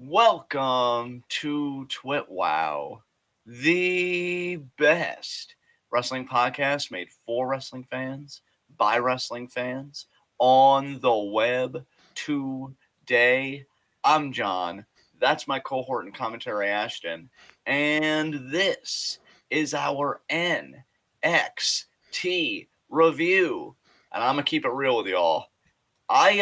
Welcome to TWitWoW, the best wrestling podcast made for wrestling fans, by wrestling fans, on the web today. I'm John. That's my cohort and commentary, Ashton. And this is our NXT review. And I'm going to keep it real with y'all. I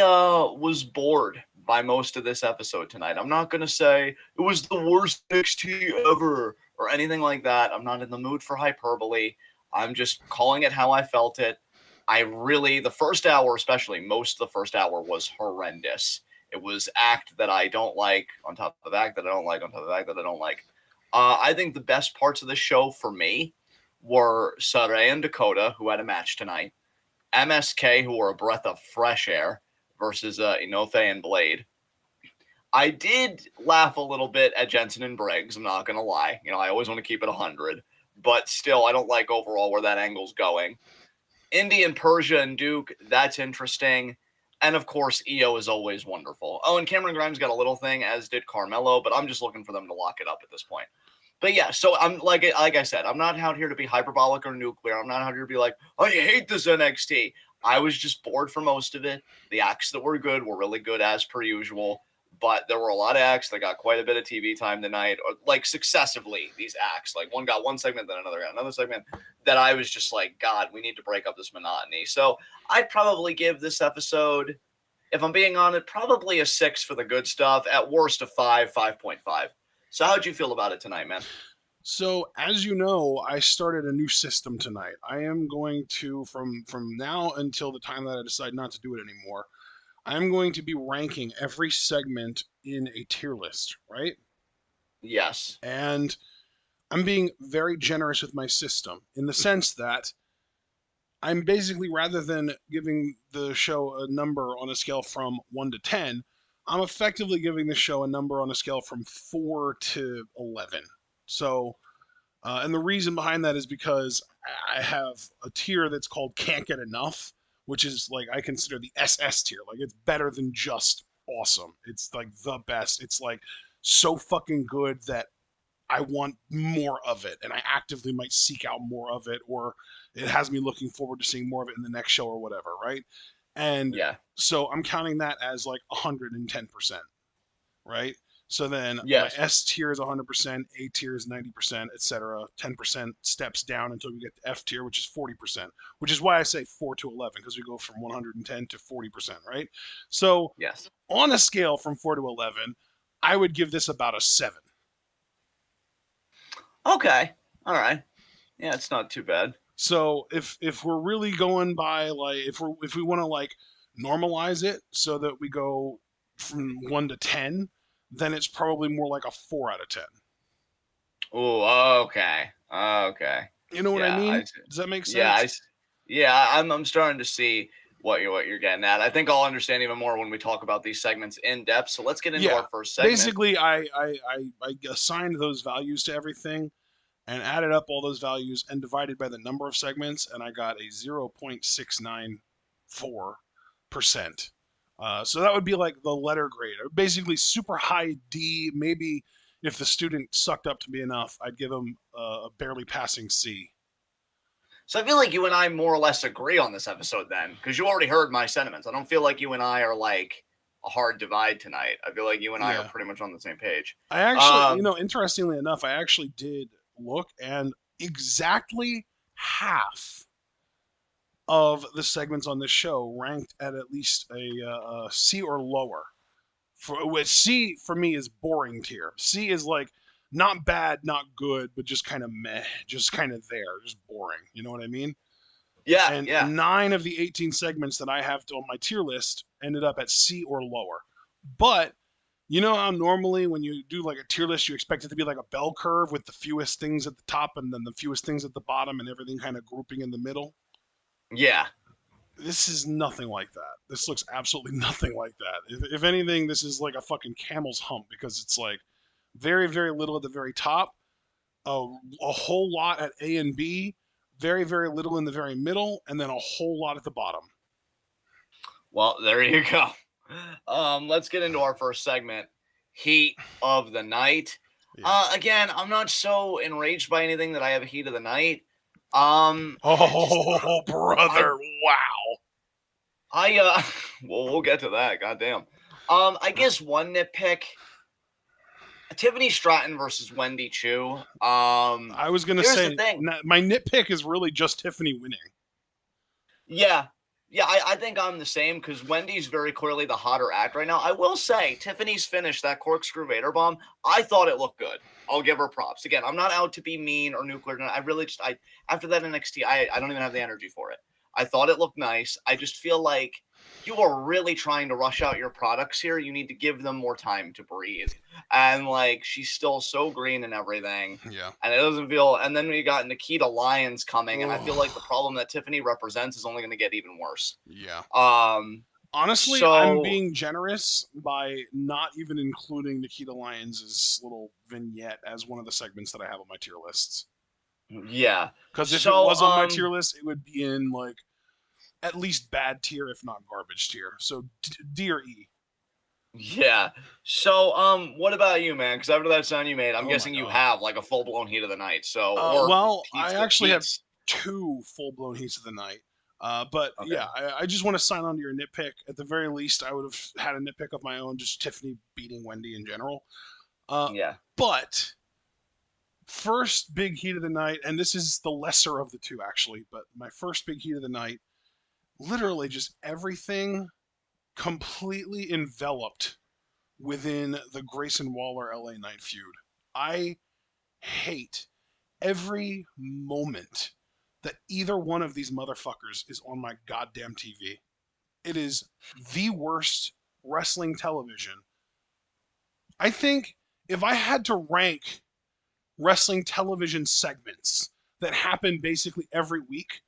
was bored by most of this episode tonight. I'm not gonna say it was the worst NXT ever or anything like that. I'm not in the mood for hyperbole. I'm just calling it how I felt it. The first hour, especially most of the first hour, was horrendous. It was act that I don't like on top of act that I don't like on top of act that I don't like. I think the best parts of the show for me were Saray and Dakota, who had a match tonight. MSK, who were a breath of fresh air, versus Inoue and Blade. I did laugh a little bit at Jensen and Briggs. I'm not going to lie. I always want to keep it 100. But still, I don't like overall where that angle's going. Indy and Persia and Duke, that's interesting. And, of course, Io is always wonderful. Oh, and Cameron Grimes got a little thing, as did Carmelo. But I'm just looking for them to lock it up at this point. But yeah, so I'm like I said, I'm not out here to be hyperbolic or nuclear. I'm not out here to be like, I hate this NXT. I was just bored for most of it. The acts that were good were really good as per usual, but there were a lot of acts that got quite a bit of TV time tonight, or like successively these acts. Like one got one segment, then another got another segment. That I was just like, God, we need to break up this monotony. So I'd probably give this episode, if I'm being honest, probably a 6 for the good stuff. At worst, a 5, 5.5. So how'd you feel about it tonight, man? So, as you know, I started a new system tonight. I am going to, from now until the time that I decide not to do it anymore, I'm going to be ranking every segment in a tier list, right? Yes. And I'm being very generous with my system in the sense that I'm basically, rather than giving the show a number on a scale from 1 to 10, I'm effectively giving the show a number on a scale from 4 to 11. So, and the reason behind that is because I have a tier that's called Can't Get Enough, which is like I consider the SS tier. Like it's better than just awesome. It's like the best. It's like so fucking good that I want more of it, and I actively might seek out more of it, or it has me looking forward to seeing more of it in the next show or whatever, right? And Yeah. so I'm counting that as like 110%, right? So then my Yes. S tier is 100%, A tier is 90%, etc. 10% steps down until we get to F tier, which is 40%, which is why I say 4 to 11, because we go from 110 to 40%, right? So Yes. on a scale from 4 to 11, I would give this about a 7. Okay. All right. Yeah, it's not too bad. So if we're really going by like if we want to like normalize it so that we go from 1 to 10, then it's probably more like a 4 out of 10. Oh, okay. Okay. You know what I Yeah, I mean? see. Does that make Yeah, sense? yeah, I'm starting to see what you're getting at. I think I'll understand even more when we talk about these segments in depth. So let's get into Yeah. our first segment. Basically, I assigned those values to everything and added up all those values and divided by the number of segments, and I got a 0.694%. So that would be like the letter grade. Basically, super high D. Maybe if the student sucked up to me enough, I'd give them a barely passing C. So I feel like you and I more or less agree on this episode then, because you already heard my sentiments. I don't feel like you and I are like a hard divide tonight. I feel like you and I are Yeah. pretty much on the same page. I actually, Um, interestingly enough, I actually did look, and exactly half of the segments on this show ranked at least a C or lower. For which C for me is boring tier. C is like not bad, not good, but just kind of meh, just kind of there, just boring. You know what I mean? yeah, And yeah. 9 of the 18 segments that I have on my tier list ended up at C or lower. But you know how normally when you do like a tier list, you expect it to be like a bell curve with the fewest things at the top and then the fewest things at the bottom and everything kind of grouping in the middle? Yeah. This is nothing like that. This looks absolutely nothing like that. If anything, this is like a fucking camel's hump because it's like very, very little at the very top, a whole lot at A and B, very, very little in the very middle, and then a whole lot at the bottom. Well, there you go. Let's get into our first segment. heat of the night. Yeah. Again, I'm not so enraged by anything that I have a heat of the night. Oh, brother! Wow. Well, we'll get to that. Goddamn. I guess one nitpick: Tiffany Stratton versus Wendy Chu. I was gonna Here's the say thing. my nitpick is really just Tiffany winning. Yeah. Yeah, I think I'm the same because Wendy's very clearly the hotter act right now. I will say, Tiffany's finish, that corkscrew Vader bomb, I thought it looked good. I'll give her props. Again, I'm not out to be mean or nuclear. I really just, after that NXT, I don't even have the energy for it. I thought it looked nice. I just feel like you are really trying to rush out your products here. You need to give them more time to breathe. And like, she's still so green and everything. Yeah. And it doesn't feel. And then we got Nikita Lyons coming, and I feel like the Ugh. problem that Tiffany represents is only going to get even worse. Yeah. Um, Honestly, I'm so being generous by not even including Nikita Lyons' little vignette as one of the segments that I have on my tier lists. yeah. Because if it So was on my tier list, it would be in like at least bad tier, if not garbage tier. So D or E. yeah. So what about you, man? Because after that sound you made, I'm Oh my guessing you god. have like a full blown heat of the night. So or Well, I heats actually have heats. 2 full-blown heats of the night. But Okay. yeah, I just want to sign on to your nitpick. At the very least, I would have had a nitpick of my own, just Tiffany beating Wendy in general. Yeah. But first big heat of the night, and this is the lesser of the two actually, but my first big heat of the night, literally just everything completely enveloped within the Grayson Waller LA Knight feud. I hate every moment that either one of these motherfuckers is on my goddamn TV. It is the worst wrestling television. I think if I had to rank wrestling television segments that happen basically every week,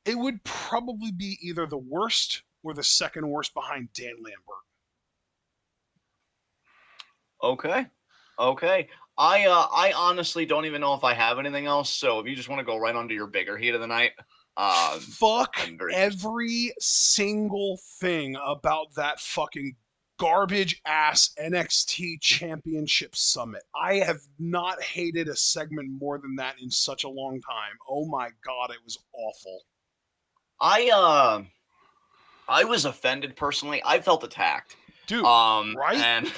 it would probably be either the worst or the second worst behind Dan Lambert. Okay. Okay. I honestly don't even know if I have anything else. So if you just want to go right onto your bigger heat of the night, Fuck I'm very curious. every single thing about that fucking garbage ass NXT Championship Summit. I have not hated a segment more than that in such a long time. Oh my god, it was awful. I uh I was offended personally. I felt attacked. Dude, right? And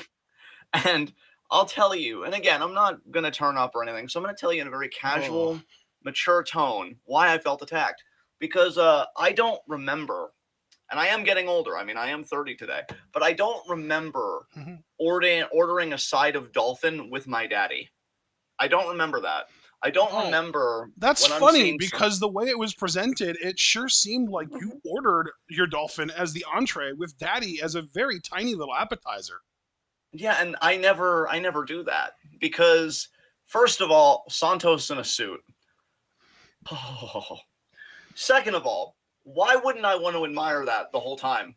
and I'll tell you, and again, I'm not gonna turn up or anything, so I'm gonna tell you in a very Oh. casual, mature tone why I felt attacked. Because I don't remember, and I am getting older. I mean, I am 30 today, but I don't remember Mhm. ordering a side of dolphin with my daddy. I don't remember that. I don't Oh, remember that's when I'm funny seeing some. because the way it was presented, it sure seemed like you ordered your dolphin as the entree with Daddy as a very tiny little appetizer. Yeah, and I never do that because first of all, Santos in a suit. Oh. Second of all, why wouldn't I want to admire that the whole time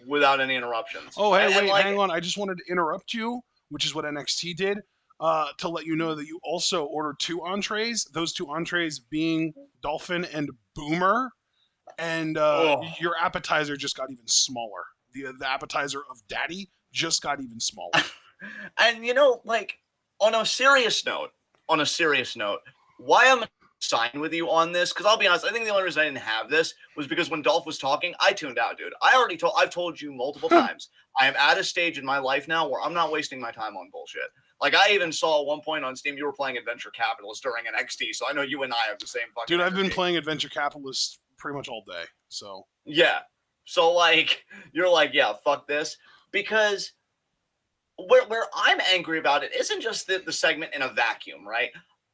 without any interruptions? Oh, hey, And wait, like, hang on. I just wanted to interrupt you, which is what NXT did, to let you know that you also ordered 2 entrees. Those 2 entrees being Dolphin and Boomer, and oh, your appetizer just got even smaller. The appetizer of Daddy just got even smaller. and like on a serious note, why am I signing with you on this? Because I'll be honest, I think the only reason I didn't have this was because when Dolph was talking, I tuned out, dude. I've told you multiple times, I am at a stage in my life now where I'm not wasting my time on bullshit. Like I even saw at one point on Steam you were playing Adventure Capitalist during NXT, so I know you and I have the same fucking Dude, I've been energy. playing Adventure Capitalist pretty much all day, so. Yeah. So like you're like, yeah, fuck this. Because where I'm angry about it isn't just the segment in a vacuum, right?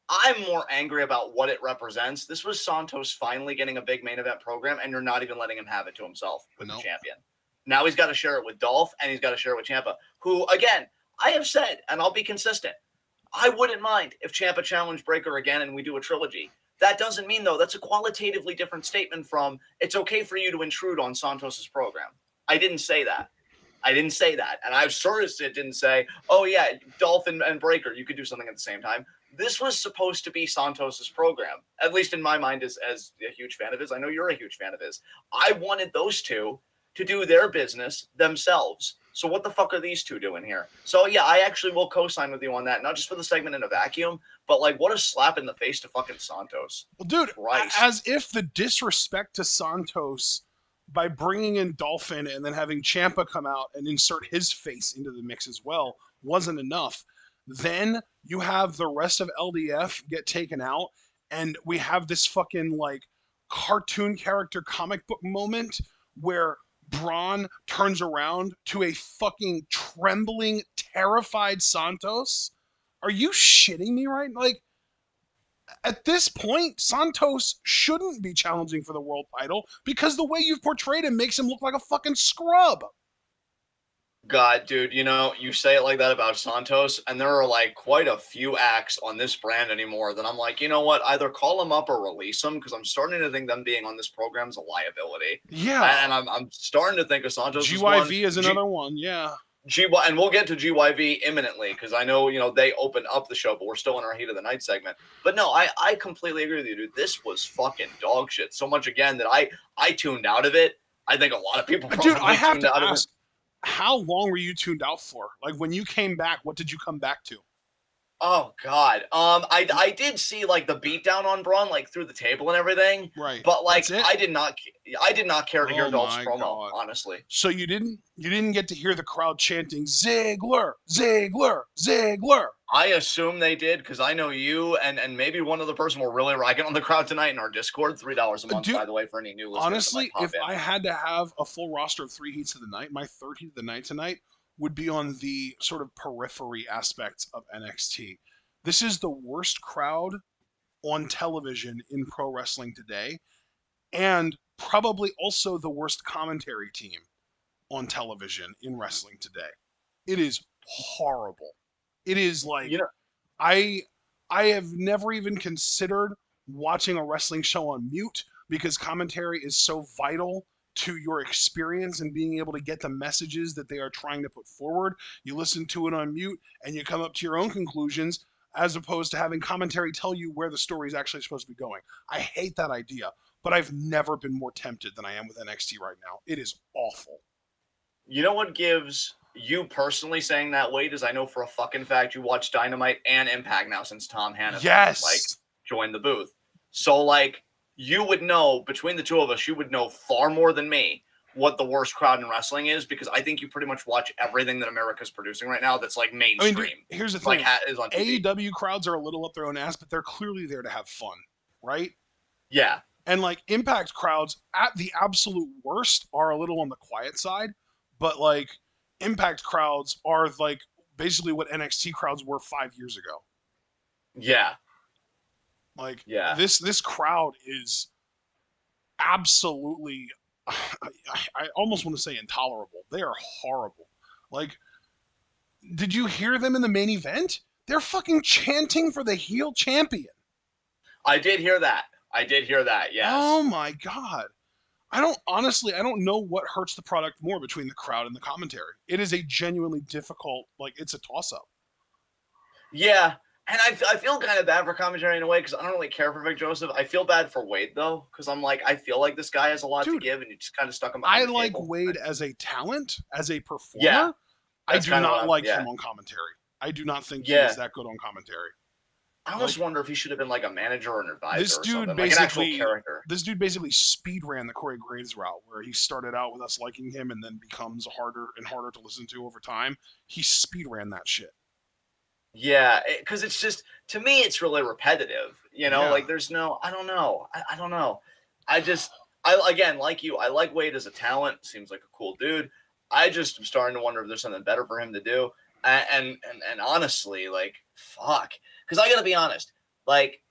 I'm more angry about what it represents. This was Santos finally getting a big main event program, and you're not even letting him have it to himself with the No. champion. Now he's got to share it with Dolph, and he's got to share it with Ciampa, who, again, I have said, and I'll be consistent, I wouldn't mind if Ciampa challenged Breaker again and we do a trilogy. That doesn't mean, though, that's a qualitatively different statement from it's okay for you to intrude on Santos's program. I didn't say that. I didn't say that. And I'm sure it didn't say, oh, yeah, Dolphin and Breaker, you could do something at the same time. This was supposed to be Santos's program, at least in my mind as a huge fan of his. I know you're a huge fan of his. I wanted those two to do their business themselves. So what the fuck are these two doing here? So yeah, I actually will co-sign with you on that. Not just for the segment in a vacuum, but like what a slap in the face to fucking Santos. Well, dude, Christ. as if the disrespect to Santos by bringing in Dolphin and then having Ciampa come out and insert his face into the mix as well wasn't enough. Then you have the rest of LDF get taken out, and we have this fucking like cartoon character comic book moment where Braun turns around to a fucking trembling, terrified Santos. Are you shitting me right? Like, at this point, Santos shouldn't be challenging for the world title because the way you've portrayed him makes him look like a fucking scrub. God, dude, you know, you say it like that about Santos, and there are like quite a few acts on this brand anymore that I'm like, you know what? Either call him up or release him because I'm starting to think them being on this program is a liability. Yeah. And I'm starting to think of Santos as one. GYV is another one. Yeah. And we'll get to GYV imminently because I know, you know, they opened up the show, but we're still in our Heat of the Night segment. But no, I completely agree with you, dude. This was fucking dog shit. So much again that I tuned out of it. I think a lot of people probably Dude, I have tuned to out of it. ask, how long were you tuned out for? Like, when you came back, what did you come back to? Oh God. I did see like the beatdown on Braun like through the table and everything. Right. But like That's it? I did not care to hear Oh Dolph's my promo, God. honestly. So you didn't get to hear the crowd chanting Ziggler, Ziggler, Ziggler. I assume they did because I know you and maybe one other person were really ragging on the crowd tonight in our Discord. $3 a month, Dude, by the way, for any new listeners. Honestly, that might if pop in. I had to have a full roster of 3 heats of the night, my third heat of the night tonight would be on the sort of periphery aspects of NXT. This is the worst crowd on television in pro wrestling today, and probably also the worst commentary team on television in wrestling today. It is horrible. It is like, You know, I I have never even considered watching a wrestling show on mute because commentary is so vital to your experience and being able to get the messages that they are trying to put forward. You listen to it on mute and you come up to your own conclusions as opposed to having commentary tell you where the story is actually supposed to be going. I hate that idea, but I've never been more tempted than I am with NXT right now. It is awful. you know what gives you personally saying that weight is I know for a fucking fact you watch Dynamite and Impact now since Tom Hannafin like Yes. joined the booth. So like you would know between the two of us, you would know far more than me what the worst crowd in wrestling is because I think you pretty much watch everything that America's producing right now that's like I mean, mainstream. dude, here's the like thing. is on TV. AEW crowds are a little up their own ass, but they're clearly there to have fun, right? Yeah. And like Impact crowds at the absolute worst are a little on the quiet side, but like Impact crowds are like basically what NXT crowds were 5 years ago. Yeah. Like Yeah. this crowd is absolutely I almost want to say intolerable. They are horrible. Like, did you hear them in the main event? They're fucking chanting for the heel champion. I did hear that. Yes. Oh my god. I don't know what hurts the product more between the crowd and the commentary. It is a genuinely difficult, like, it's a toss up. Yeah. And I feel kind of bad for commentary in a way because I don't really care for Vic Joseph. I feel bad for Wade though because I'm like I feel like this guy has a lot to Dude, give and you just kind of stuck him. I the like table. Wade as a talent, as a performer. Yeah, I that's do kinda what not I'm- like yeah. him on commentary. I do not think he Yeah. is that good on commentary. I almost Like, wonder if he should have been like a manager or an advisor this or dude something, like an actual basically character. this dude basically speed ran the Corey Graves route where he started out with us liking him and then becomes harder and harder to listen to over time. He speed ran that shit. Yeah, because it's just to me it's really repetitive. You know, Yeah. like there's no I don't know. I don't know. I again like you. I like Wade as a talent. Seems like a cool dude. I just am starting to wonder if there's something better for him to do. And honestly, like fuck, because I gotta be honest. Like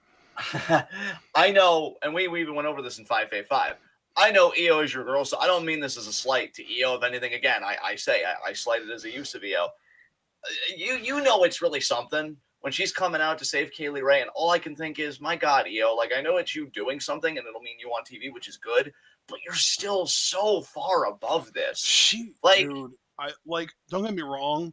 I know, and we even went over this in 5v5. I know EO is your girl, so I don't mean this as a slight to EO. If anything, again, I say I slight it as a use of EO. You know it's really something when she's coming out to save Kaylee Ray, and all I can think is, my God, EO, like I know it's you doing something, and it'll mean you on TV, which is good, but you're still so far above this. Dude, I like. Don't get me wrong.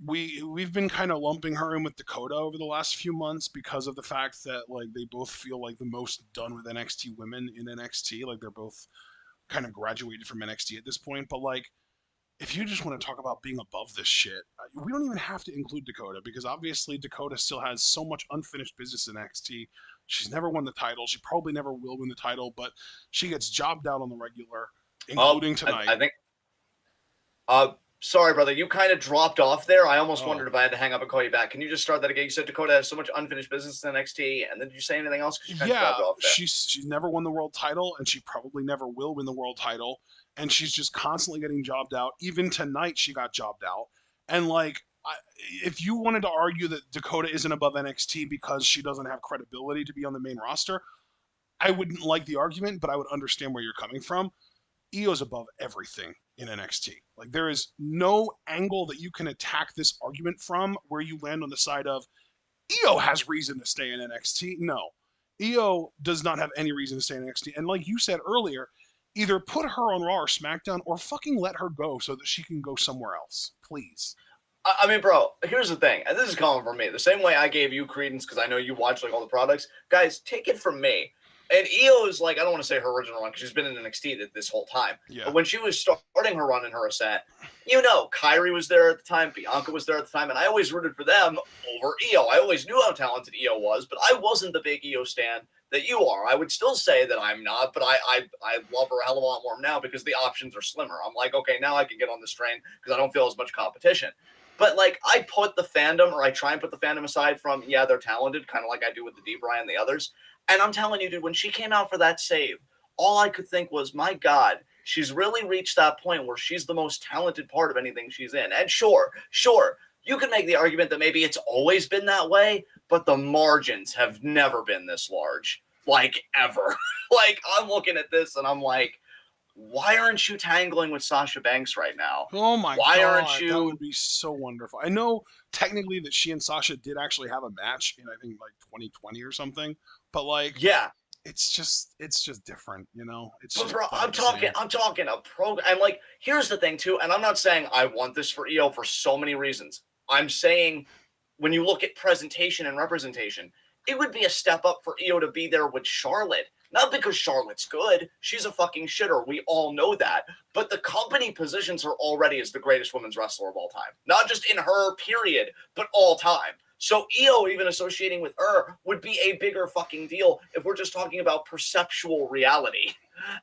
We've been kind of lumping her in with Dakota over the last few months because of the fact that like they both feel like the most done with NXT women in NXT. Like they're both kind of graduated from NXT at this point. But like if you just want to talk about being above this shit, we don't even have to include Dakota because obviously Dakota still has so much unfinished business in NXT. She's never won the title. She probably never will win the title, but she gets jobbed out on the regular, including tonight. I think. Sorry, brother, you kind of dropped off there. I almost wondered if I had to hang up and call you back. Can you just start that again? You said Dakota has so much unfinished business in NXT, and then did you say anything else? Because you kind of dropped off there. She's never won the world title, and she probably never will win the world title. And she's just constantly getting jobbed out. Even tonight, she got jobbed out. And like, if you wanted to argue that Dakota isn't above NXT because she doesn't have credibility to be on the main roster, I wouldn't like the argument, but I would understand where you're coming from. Io's above everything in NXT. Like, there is no angle that you can attack this argument from where you land on the side of Io has reason to stay in NXT. No, Io does not have any reason to stay in NXT. And like you said earlier, either put her on Raw or SmackDown or fucking let her go so that she can go somewhere else, please. I mean, bro, here's the thing, and this is calling for me. The same way I gave you credence because I know you watch like all the products. Guys, take it from me. And Io is like, I don't want to say her original run because she's been in NXT this whole time. Yeah. But when she was starting her run in her ascent, you know, Kyrie was there at the time, Bianca was there at the time, and I always rooted for them over Io. I always knew how talented Io was, but I wasn't the big Io stan that you are. I would still say that I'm not, but I love her a hell of a lot more now because the options are slimmer. I'm like, okay, now I can get on this train because I don't feel as much competition. But, like, I put the fandom, or I try and put the fandom aside from, yeah, they're talented, kind of like I do with the D-Bry and the others. And I'm telling you, dude, when she came out for that save, all I could think was, my God, she's really reached that point where she's the most talented part of anything she's in. And sure, you can make the argument that maybe it's always been that way, but the margins have never been this large, like, ever. Like, I'm looking at this and I'm like, why aren't you tangling with Sasha Banks right now? Oh my God, why aren't you? That would be so wonderful. I know technically that she and Sasha did actually have a match in, I think, like 2020 or something, but like, yeah, it's just different, you know. It's but just bro, I'm talking a program. And like, here's the thing too, and I'm not saying I want this for Io for so many reasons. I'm saying when you look at presentation and representation, it would be a step up for Io to be there with Charlotte. Not because Charlotte's good. She's a fucking shitter. We all know that. But the company positions her already as the greatest women's wrestler of all time. Not just in her period, but all time. So Io even associating with her would be a bigger fucking deal if we're just talking about perceptual reality.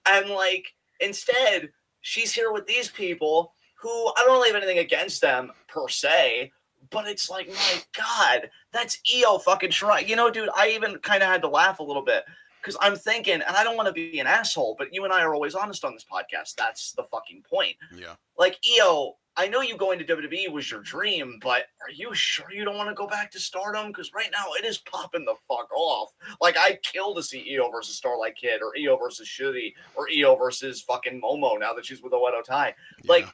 And like, instead, she's here with these people who I don't really have anything against them per se, but it's like, my God, that's Io fucking Shirai. You know, dude, I even kind of had to laugh a little bit. Because I'm thinking, and I don't want to be an asshole, but you and I are always honest on this podcast. That's the fucking point. Yeah. Like, Io, I know you going to WWE was your dream, but are you sure you don't want to go back to Stardom? Because right now it is popping the fuck off. Like, I'd kill to see Io versus Starlight Kid, or Io versus Shuri, or Io versus fucking Momo now that she's with Oedo Tai. Yeah. Like,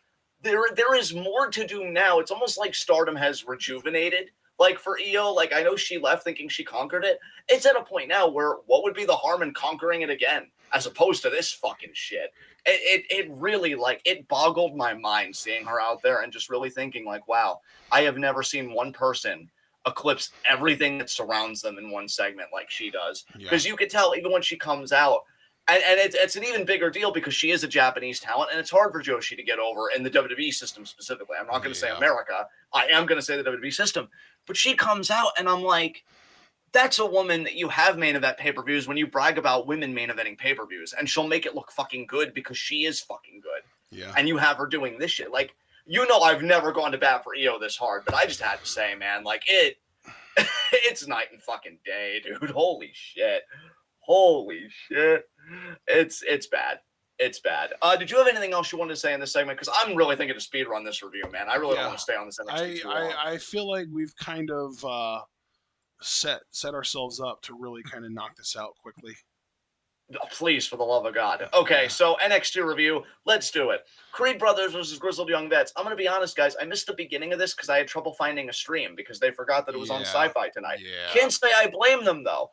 there is more to do now. It's almost like Stardom has rejuvenated. Like, for Io, like, I know she left thinking she conquered it. It's at a point now where what would be the harm in conquering it again, as opposed to this fucking shit? It really, like, it boggled my mind seeing her out there and just really thinking, like, wow, I have never seen one person eclipse everything that surrounds them in one segment like she does. Because you could tell, even when she comes out, and it's an even bigger deal because she is a Japanese talent, and it's hard for Joshi to get over in the WWE system specifically. I'm not going to say America. I am going to say the WWE system. But she comes out, and I'm like, that's a woman that you have main event pay-per-views when you brag about women main eventing pay-per-views, and she'll make it look fucking good because she is fucking good. Yeah. And you have her doing this shit. Like, you know, I've never gone to bat for Io this hard, but I just had to say, man, like, it's night and fucking day, dude. Holy shit. It's bad. It's bad. Did you have anything else you wanted to say in this segment? Because I'm really thinking to speed run this review, man. I really don't want to stay on this NXT too long. I feel like we've kind of set ourselves up to really kind of knock this out quickly. Oh, please, for the love of God. Okay, so NXT review. Let's do it. Creed Brothers versus Grizzled Young Vets. I'm going to be honest, guys. I missed the beginning of this because I had trouble finding a stream because they forgot that it was on Sci-Fi tonight. Yeah. Can't say I blame them, though.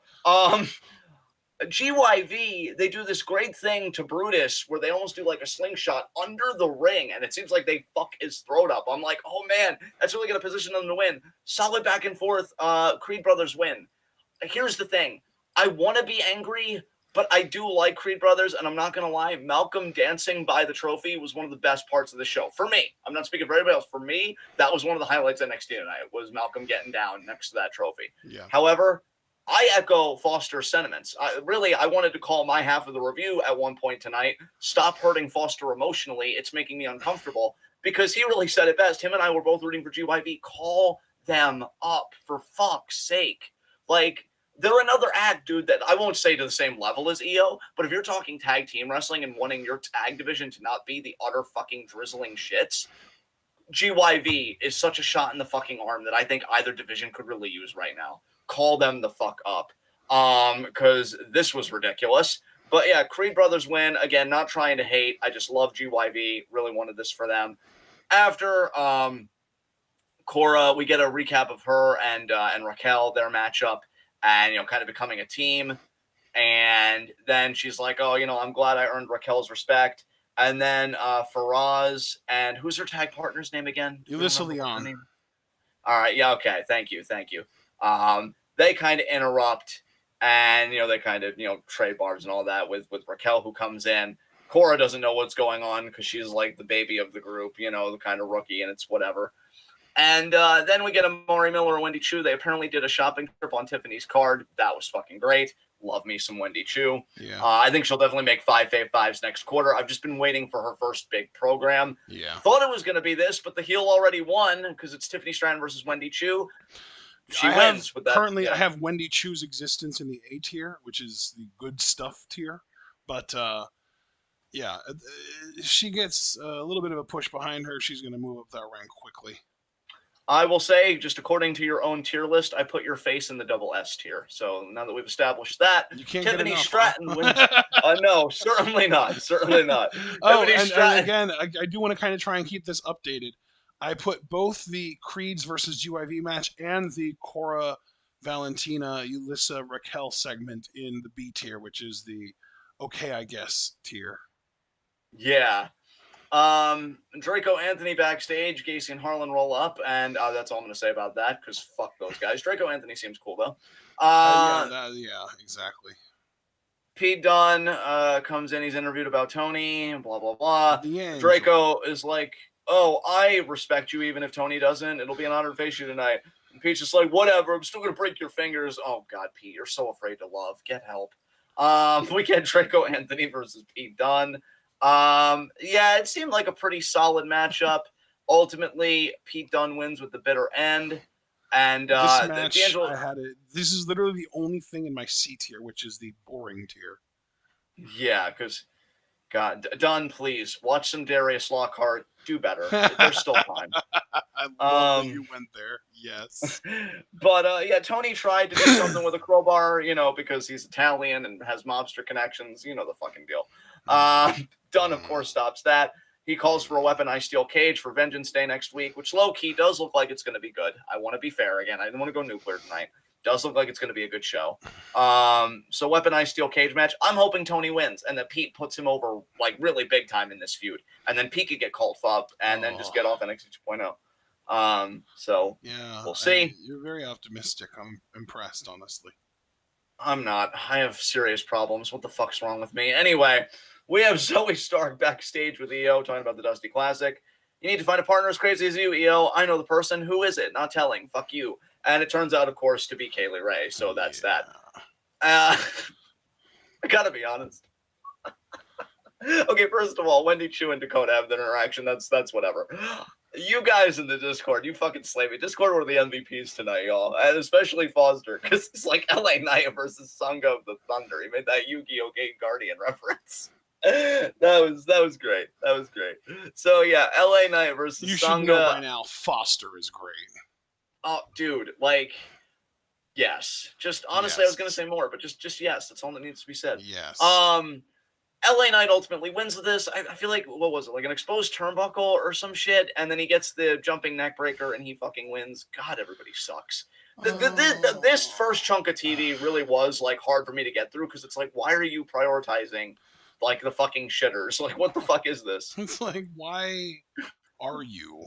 GYV, they do this great thing to Brutus where they almost do like a slingshot under the ring, and it seems like they fuck his throat up. I'm like, oh man, that's really going to position them to win. Solid back and forth. Creed Brothers win. Here's the thing. I want to be angry, But I do like Creed Brothers, and I'm not going to lie, Malcolm dancing by the trophy was one of the best parts of the show. For me, I'm not speaking for everybody else. For me, that was one of the highlights of NXT tonight, was Malcolm getting down next to that trophy. Yeah. However, I echo Foster's sentiments. I wanted to call my half of the review at one point tonight, stop hurting Foster emotionally. It's making me uncomfortable, because he really said it best. Him and I were both rooting for GYV. Call them up, for fuck's sake. Like, they're another act, dude, that I won't say to the same level as EO, but if you're talking tag team wrestling and wanting your tag division to not be the utter fucking drizzling shits, GYV is such a shot in the fucking arm that I think either division could really use right now. Call them the fuck up. Because this was ridiculous. But yeah, Creed Brothers win. Again, not trying to hate. I just love GYV. Really wanted this for them. After Cora, we get a recap of her and Raquel, their matchup, and, you know, kind of becoming a team. And then she's like, oh, you know, I'm glad I earned Raquel's respect. And then Faraz and who's her tag partner's name again? Alyssa Leon. All right. Yeah. Okay. Thank you. They kind of interrupt, and, you know, they kind of, you know, trade barbs and all that with Raquel, who comes in. Cora doesn't know what's going on because she's like the baby of the group, you know, the kind of rookie, and it's whatever. And then we get a Maury Miller and Wendy Chu. They apparently did a shopping trip on Tiffany's card. That was fucking great. Love me some Wendy Chu. Yeah. I think she'll definitely make 5 Fave 5s next quarter. I've just been waiting for her first big program. Yeah. Thought it was going to be this, but the heel already won because it's Tiffany Stratton versus Wendy Chu. She wins with that. Currently, yeah. I have Wendy Chu's existence in the A tier, which is the good stuff tier. But, yeah, she gets a little bit of a push behind her. She's going to move up that rank quickly. I will say, just according to your own tier list, I put your face in the double S tier. So now that we've established that, you can't Tiffany get enough, Stratton wins. Huh? No, certainly not. Certainly not. Oh, and again, I do want to kind of try and keep this updated. I put both the Creeds versus GYV match and the Cora Valentina Alyssa Raquel segment in the B tier, which is the okay, I guess tier. Yeah. Draco Anthony backstage, Gacy and Harlan roll up, and that's all I'm going to say about that, because fuck those guys. Draco Anthony seems cool, though. Yeah, exactly. Pete Dunne comes in, he's interviewed about Tony, blah, blah, blah. Draco is like, oh, I respect you even if Tony doesn't. It'll be an honor to face you tonight. And Pete's just like, whatever, I'm still going to break your fingers. Oh, God, Pete, you're so afraid to love. Get help. We get Draco Anthony versus Pete Dunne. Yeah, it seemed like a pretty solid matchup. Ultimately, Pete Dunne wins with the bitter end. And this match, this is literally the only thing in my C tier, which is the boring tier. Yeah, because, God, Dunne, please, watch some Darius Lockhart. Do better. There's still time. I love that you went there. Yes. But, yeah, Tony tried to do something with a crowbar, you know, because he's Italian and has mobster connections. You know the fucking deal. Dunne, of course, stops that. He calls for a weaponized steel cage for Vengeance Day next week, which low-key does look like it's going to be good. I want to be fair again. I didn't want to go nuclear tonight. Does look like it's going to be a good show. So weaponized steel cage match. I'm hoping Tony wins and that Pete puts him over like really big time in this feud. And then Pete could get called up and then just get off NXT 2.0. So yeah, we'll see. You're very optimistic. I'm impressed, honestly. I'm not. I have serious problems. What the fuck's wrong with me? Anyway, we have Zoe Stark backstage with EO talking about the Dusty Classic. You need to find a partner as crazy as you, EO. I know the person. Who is it? Not telling. Fuck you. And it turns out, of course, to be Kaylee Ray. So that's that. I gotta be honest. Okay, first of all, Wendy Chu and Dakota have their interaction. That's whatever. You guys in the Discord, you fucking slay me. Discord were the MVPs tonight, y'all. And especially Foster, because it's like LA Knight versus Sangha of the Thunder. He made that Yu-Gi-Oh! Game Guardian reference. That was great. That was great. So yeah, LA Knight versus Sangha. You should know by now, Foster is great. Oh, dude, like, yes. Just honestly, yes. I was gonna say more, but just yes. That's all that needs to be said. Yes. LA Knight ultimately wins this. I feel like, what was it? Like an exposed turnbuckle or some shit, and then he gets the jumping neck breaker and he fucking wins. God, everybody sucks. This first chunk of TV really was like hard for me to get through because it's like, why are you prioritizing like the fucking shitters? Like, what the fuck is this? It's like, why are you?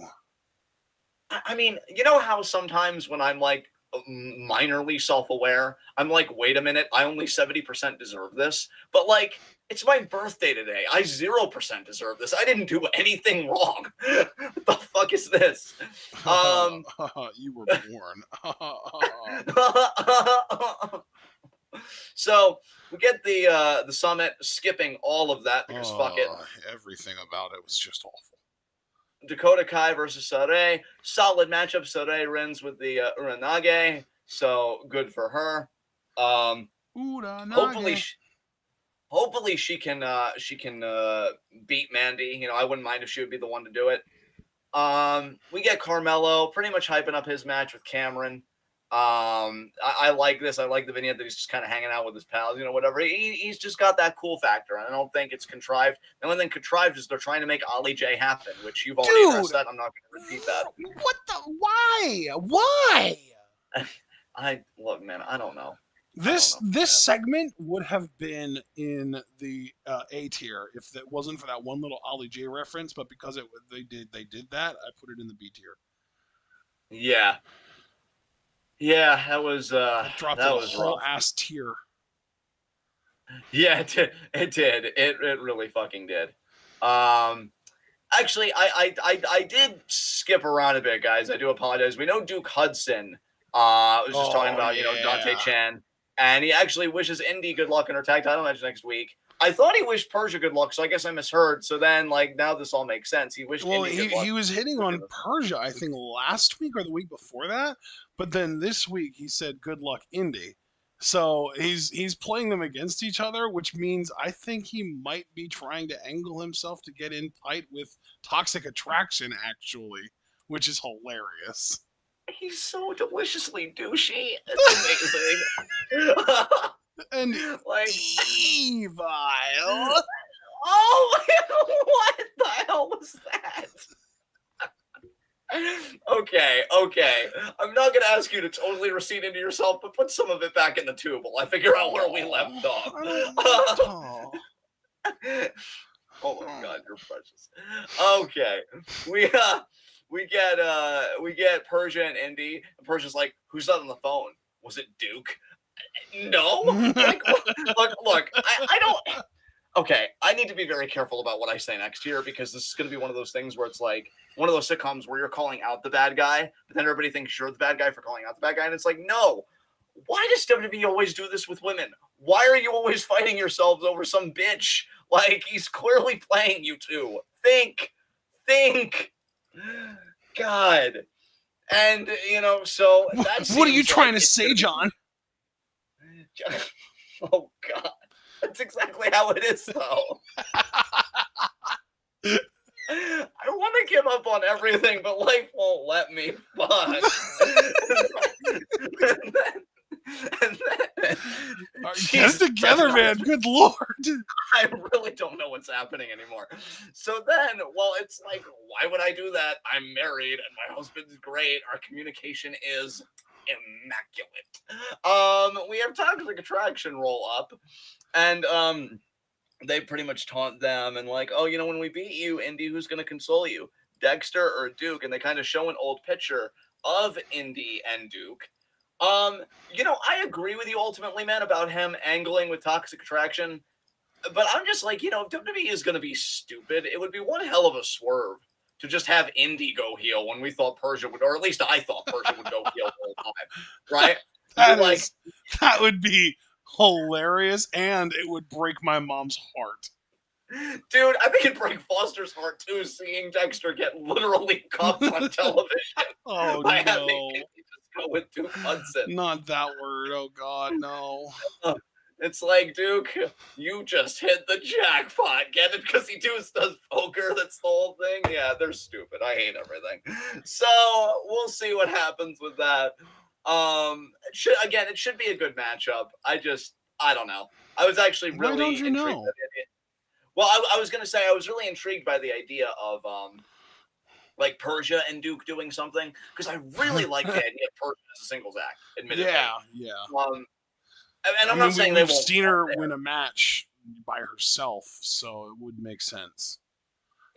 I mean, you know how sometimes when I'm like minorly self-aware. I'm like, wait a minute, I only 70% deserve this. But like, it's my birthday today. I 0% deserve this. I didn't do anything wrong. What the fuck is this? You were born. So we get the summit, skipping all of that because fuck it. Everything about it was just awful. Dakota Kai versus Saray. Solid matchup. Saray wins with the Uranage, so good for her. Hopefully she can beat Mandy. You know, I wouldn't mind if she would be the one to do it. We get Carmelo pretty much hyping up his match with Cameron. I like this. I like the vignette that he's just kind of hanging out with his pals, you know, whatever. He's just got that cool factor, and I don't think it's contrived. The only thing contrived is they're trying to make Ollie J happen, which you've already addressed that. I'm not going to repeat that. What the? Why? Look, man, I don't know. This segment would have been in the A tier if it wasn't for that one little Ollie J reference, but because they did that, I put it in the B tier. Yeah. Yeah, that was dropped that a was whole rough. ass tier. Yeah, it did. It really fucking did. Actually, I did skip around a bit, guys. I do apologize. We know Duke Hudson was just talking about, you know, Dante Chan, and he actually wishes Indy good luck in her tag title match next week. I thought he wished Persia good luck, so I guess I misheard. So then, like, now this all makes sense. He wished Indy good luck. He was hitting on Persia, I think, last week or the week before that. But then this week he said good luck, Indy. So he's playing them against each other, which means I think he might be trying to angle himself to get in tight with Toxic Attraction, actually, which is hilarious. He's so deliciously douchey. It's amazing. And like evil. Oh, what the hell was that? Okay. I'm not gonna ask you to totally recede into yourself, but put some of it back in the tube while I figure out where we left off. Oh my god, you're precious. Okay, we get Persia and Indy. And Persia's like, "Who's that on the phone? Was it Duke?" No. Like, look. I don't. Okay, I need to be very careful about what I say next here because this is going to be one of those things where it's like one of those sitcoms where you're calling out the bad guy, but then everybody thinks you're the bad guy for calling out the bad guy, and it's like, no. Why does WWE always do this with women? Why are you always fighting yourselves over some bitch? Like, he's clearly playing you two. Think. God. And, you know, so that what are you trying to say, John? Oh, God. That's exactly how it is, though. I want to give up on everything, but life won't let me. But get it together, man. Good Lord. I really don't know what's happening anymore. So then, well, it's like, why would I do that? I'm married and my husband's great. Our communication is immaculate. We have Toxic Attraction roll up, and they pretty much taunt them and like, oh, you know, when we beat you, Indy, who's going to console you, Dexter or Duke? And they kind of show an old picture of Indy and Duke. You know, I agree with you ultimately, man, about him angling with Toxic Attraction, but I'm just like, you know, if WWE is going to be stupid, it would be one hell of a swerve to just have Indy go heel when we thought Persia would, or at least I thought Persia would go heel the whole time, right? That would be hilarious, and it would break my mom's heart. Dude, I think it'd break Foster's heart too, seeing Dexter get literally cuffed on television. Oh, by no. having Indy just go with Duke Hudson. Not that word. Oh, God, no. It's like, Duke, you just hit the jackpot. Get it? Because he does poker. That's the whole thing. Yeah, they're stupid. I hate everything. So we'll see what happens with that. It should be a good matchup. I don't know. I was actually really intrigued by the idea. Well, I was gonna say I was really intrigued by the idea of like Persia and Duke doing something because I really like the idea of Persia as a singles act. Admittedly. Yeah. And I'm not saying they won't. We've seen her win a match by herself, so it would make sense.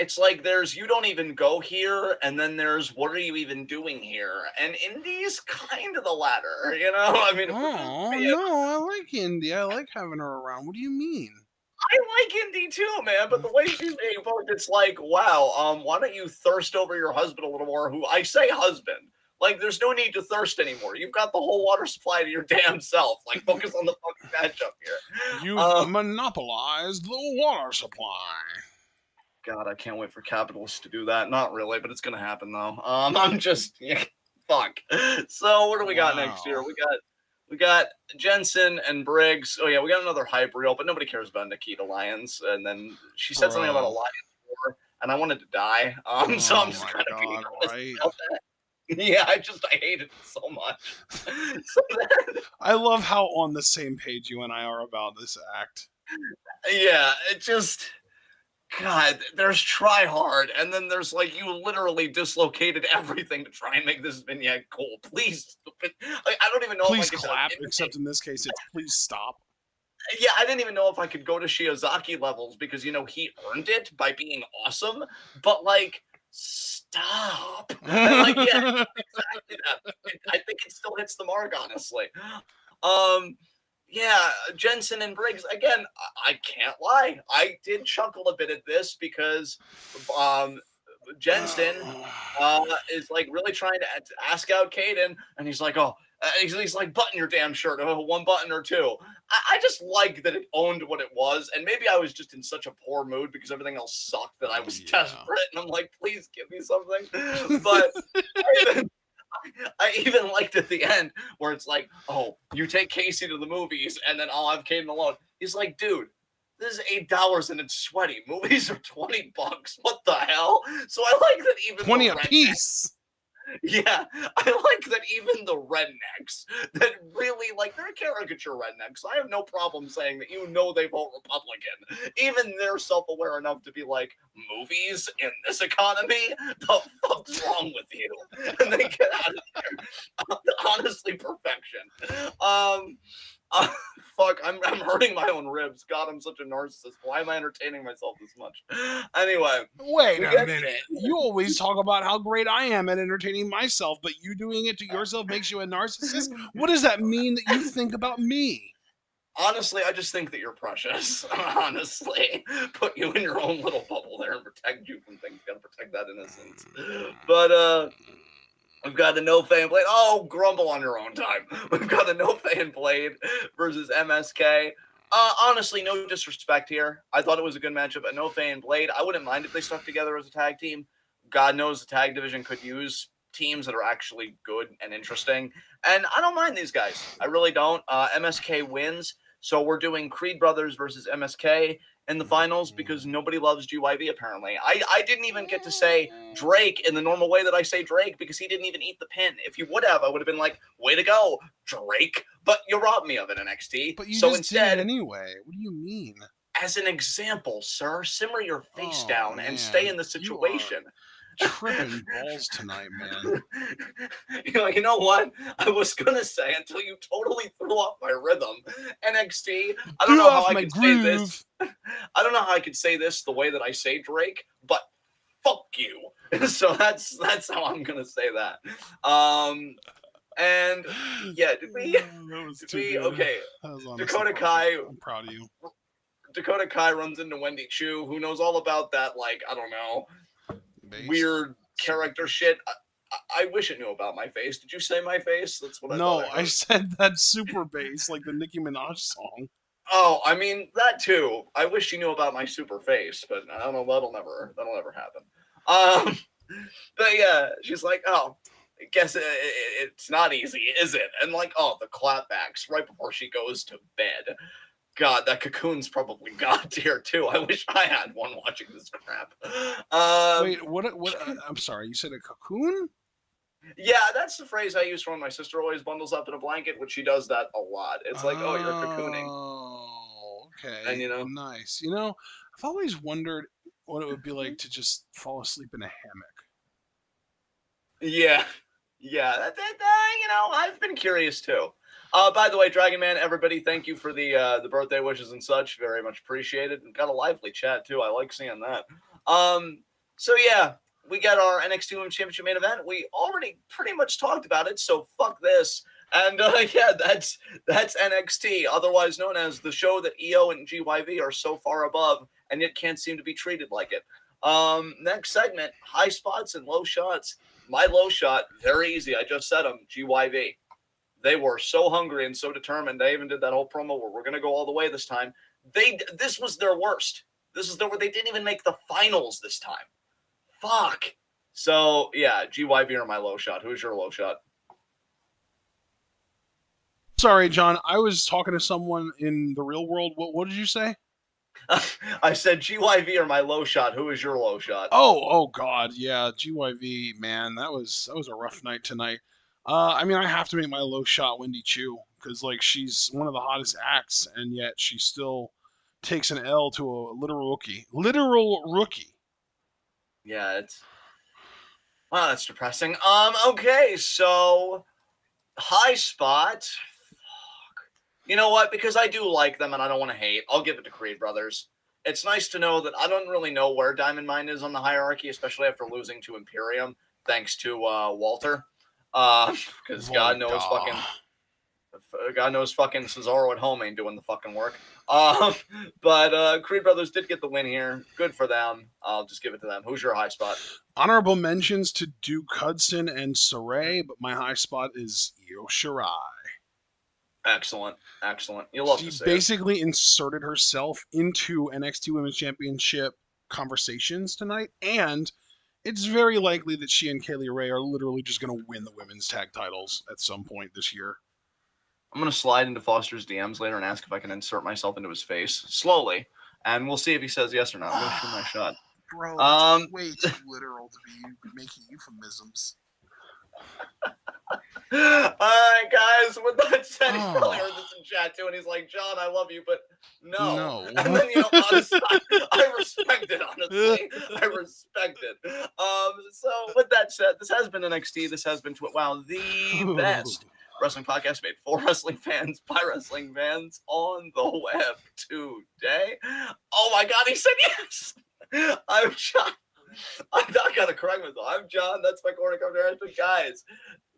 it's like there's you don't even go here, and then there's what are you even doing here? And Indy's kind of the latter, you know? I mean, Oh no, I like Indy. I like having her around. What do you mean? I like Indy too, man, but the way she's being booked, it's like, wow, why don't you thirst over your husband a little more? Who I say husband. Like, there's no need to thirst anymore. You've got the whole water supply to your damn self. Like, focus on the fucking matchup here. You've monopolized the water supply. God, I can't wait for capitalists to do that. Not really, but it's gonna happen though. I'm just fuck. So what do we got next year? We got Jensen and Briggs. Oh yeah, we got another hype reel, but nobody cares about Nikita Lyons. And then she said something about a Lions war, and I wanted to die. So I'm just trying to be honest about that. Yeah, I hated it so much. So then, I love how on the same page you and I are about this act. Yeah, it just. God, there's try hard, and then there's like you literally dislocated everything to try and make this vignette cool. Please, I don't even know. Please if I could clap. Except in this case, it's please stop. Yeah, I didn't even know if I could go to Shiozaki levels because he earned it by being awesome. But like, stop. And like, yeah, exactly that. I think it still hits the mark, honestly. Yeah, Jensen and Briggs again. I can't lie. I did chuckle a bit at this because Jensen is like really trying to ask out Caden, and he's like, "Oh, he's like, button your damn shirt, one button or two." I just like that it owned what it was, and maybe I was just in such a poor mood because everything else sucked that I was desperate, and I'm like, "Please give me something." But I even liked at the end where it's like, "Oh, you take Casey to the movies, and then I'll have Caden alone." He's like, "Dude, this is $8 and it's sweaty. Movies are $20. What the hell?" So I like that even 20 a piece. Yeah, I like that even the rednecks that really like they're caricature rednecks. I have no problem saying that they vote Republican. Even they're self-aware enough to be like, movies in this economy? The fuck's wrong with you? And they get out of there. Honestly, perfection. Fuck, I'm hurting my own ribs. God, I'm such a narcissist. Why am I entertaining myself this much? Anyway. Wait a minute. You always talk about how great I am at entertaining myself, but you doing it to yourself makes you a narcissist? What does that mean that you think about me? Honestly, I just think that you're precious. Honestly, put you in your own little bubble there and protect you from things. You gotta protect that innocence. But, we've got the No Fan Blade. Oh, grumble on your own time. We've got the No Fan Blade versus MSK. Honestly, no disrespect here. I thought it was a good matchup. A No Fan Blade. I wouldn't mind if they stuck together as a tag team. God knows the tag division could use teams that are actually good and interesting. And I don't mind these guys. I really don't. MSK wins. So we're doing Creed Brothers versus MSK in the finals because nobody loves GYV apparently. I didn't even get to say Drake in the normal way that I say Drake because he didn't even eat the pin. If you would have, I would have been like, way to go, Drake. But you robbed me of it, NXT. But you so just instead, did it anyway. What do you mean? As an example, sir, simmer your face down and stay in the situation. Tripping balls tonight, man. You know what? I was gonna say until you totally threw off my rhythm. NXT. I don't know how I could say this. I don't know how I could say this the way that I say Drake, but fuck you. So that's how I'm gonna say that. And yeah, did we? Okay. Dakota Kai. I'm proud of you. Dakota Kai runs into Wendy Chu, who knows all about that, like, I don't know, weird character shit. I wish it knew about my face. Did you say my face? That's what I thought. No, I said that super bass, like the Nicki Minaj song. Oh, I mean that too. I wish she knew about my super face, but I don't know. That'll never happen. But yeah, she's like, oh, I guess it's not easy, is it? And like, oh, the clapbacks right before she goes to bed. God, that cocoon's probably god tier too. I wish I had one watching this crap. Wait, what? I'm sorry, you said a cocoon? Yeah, that's the phrase I use for when my sister always bundles up in a blanket, which she does that a lot. It's like, oh, you're cocooning. Oh, okay. And nice. I've always wondered what it would be like to just fall asleep in a hammock. Yeah, I've been curious too. By the way, Dragon Man, everybody, thank you for the birthday wishes and such. Very much appreciated. And got a lively chat too. I like seeing that. So yeah, we got our NXT Women's Championship main event. We already pretty much talked about it, so fuck this. And yeah, that's NXT, otherwise known as the show that EO and GYV are so far above and yet can't seem to be treated like it. Next segment, high spots and low shots. My low shot, very easy. I just said them, GYV. They were so hungry and so determined. They even did that whole promo where we're going to go all the way this time. This was their worst. This is they didn't even make the finals this time. Fuck. So, yeah, GYV are my low shot. Who's your low shot? Sorry, John. I was talking to someone in the real world. What did you say? I said GYV are my low shot. Who is your low shot? Oh God, yeah, GYV, man, that was a rough night tonight. I mean, I have to make my low shot Wendy Chu because like she's one of the hottest acts, and yet she still takes an L to a literal rookie. Literal rookie. Yeah, wow, that's depressing. Okay, so high spot. You know what? Because I do like them and I don't want to hate, I'll give it to Creed Brothers. It's nice to know that I don't really know where Diamond Mine is on the hierarchy, especially after losing to Imperium, thanks to Walter. Because God knows fucking Cesaro at home ain't doing the fucking work. But Creed Brothers did get the win here. Good for them. I'll just give it to them. Who's your high spot? Honorable mentions to Duke Hudson and Saray, but my high spot is Io Shirai. Excellent. You'll love She to see basically inserted herself into NXT Women's Championship conversations tonight, and it's very likely that she and Kaylee Ray are literally just going to win the women's tag titles at some point this year. I'm going to slide into Foster's DMs later and ask if I can insert myself into his face slowly, and we'll see if he says yes or no. I'm going to shoot my shot. Bro, it's way too literal to be making euphemisms. All right, guys. With that said, he probably heard this in chat too, and he's like, "John, I love you, but no." And then honestly, I respect it. Honestly, I respect it. So with that said, this has been NXT. This has been TWitWoW, the best wrestling podcast made for wrestling fans by wrestling fans on the web today. Oh my God, he said yes. I'm John. I'm not gonna correct myself. I'm John. That's my corner commander. Guys,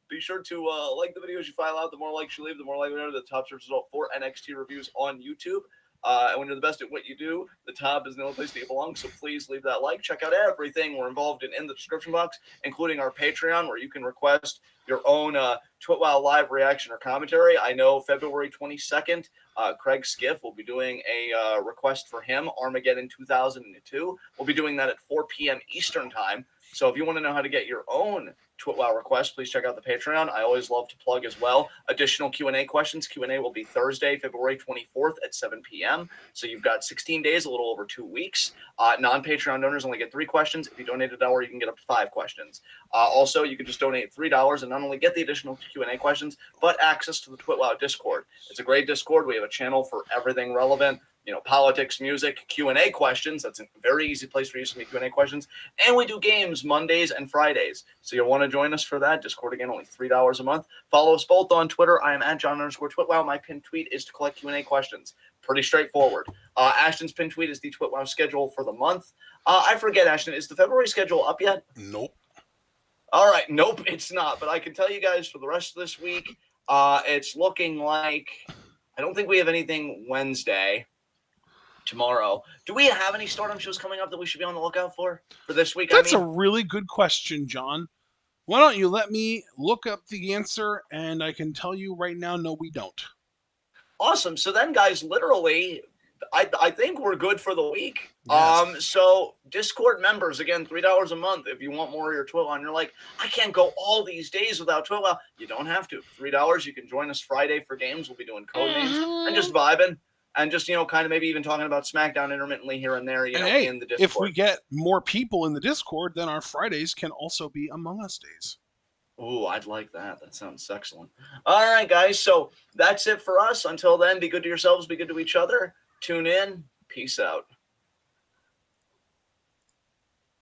be sure to like the videos you file out. The more likes you leave, the more likely to the top search result for NXT reviews on YouTube. And when you're the best at what you do, the top is the only place that you belong. So please leave that like. Check out everything we're involved in the description box, including our Patreon, where you can request your own TWitWoW live reaction or commentary. I know February 22nd, Craig Skiff will be doing a request for him, Armageddon 2002. We'll be doing that at 4 p.m. Eastern time. So if you want to know how to get your own TWitWoW request, please check out the Patreon. I always love to plug as well. Additional Q&A questions. Q&A will be Thursday, February 24th at 7 p.m. So you've got 16 days, a little over 2 weeks. Non-Patreon donors only get 3 questions. If you donate $1, you can get up to 5 questions. Also, you can just donate $3 and not only get the additional Q&A questions, but access to the TWitWoW Discord. It's a great Discord. We have a channel for everything relevant. Politics, music, Q&A questions. That's a very easy place for you to submit Q&A questions. And we do games Mondays and Fridays. So you'll want to join us for that. Discord, again, only $3 a month. Follow us both on Twitter. I am at John_TWitWoW. My pinned tweet is to collect Q&A questions. Pretty straightforward. Ashton's pinned tweet is the TWitWoW schedule for the month. I forget, Ashton, is the February schedule up yet? Nope. All right. Nope, it's not. But I can tell you guys for the rest of this week, it's looking like I don't think we have anything Wednesday. Tomorrow. Do we have any Stardom shows coming up that we should be on the lookout for this week? That's a really good question, John. Why don't you let me look up the answer, and I can tell you right now, no, we don't. Awesome. So then, guys, literally, I think we're good for the week. Yes. So Discord members, again, $3 a month. If you want more of your TWitWoW, and you're like, I can't go all these days without TWitWoW. You don't have to. $3. You can join us Friday for games. We'll be doing code names and just vibing. And just, kind of maybe even talking about SmackDown intermittently here and there, hey, in the Discord. If we get more people in the Discord, then our Fridays can also be Among Us days. Ooh, I'd like that. That sounds excellent. All right, guys. So that's it for us. Until then, be good to yourselves, be good to each other. Tune in. Peace out.